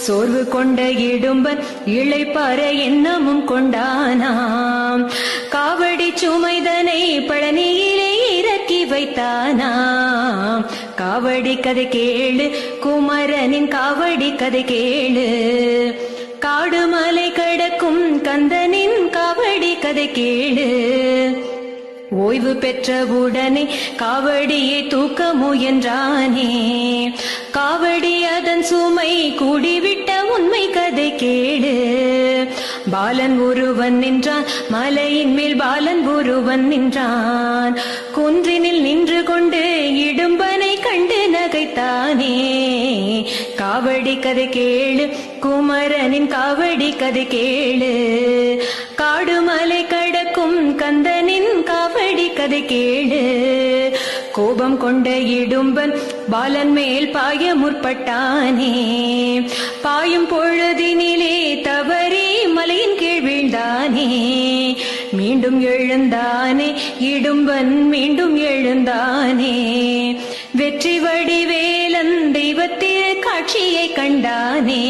சோர்வு கொண்ட இடும்பன் இளைப்பாற எண்ணமும் கொண்டானாம். காவடி சுமைதனை பழனியிலே இறக்கி வைத்தானாம். காவடி கதை கேளு, குமரனின் காவடி கதை கேளு. காடுமலை கடக்கும் கந்தனின் காவடி கதை கேளு. ஓய்வு பெற்றவுடனே காவடியை தூக்க முயன்றானே. காவடி அதன் சுமை கூடிவிட்ட உண்மை கதை கேளு. பாலன் ஒருவன் நின்றான், மலையின் மேல் பாலன் ஒருவன் நின்றான். குன்றினில் நின்று கொண்டு இடும்பனை கண்டு நகைத்தானே. காவடி கதை கேளு, குமரனின் காவடி கதை கேளு. காடுமலை கடக்கும் கந்தனின் காவடி கதை கேளு. கோபம் கொண்ட இடும்பன் பாலன் மேல் பாய முற்பட்டானே. பாயும் பொழுதினிலே தவறி மலையின் கீழ் வீழ்ந்தானே. மீண்டும் எழுந்தானே இடும்பன், மீண்டும் எழுந்தானே. வெற்றி வடிவேலன் தெய்வத்திரு காட்சியை கண்டானே.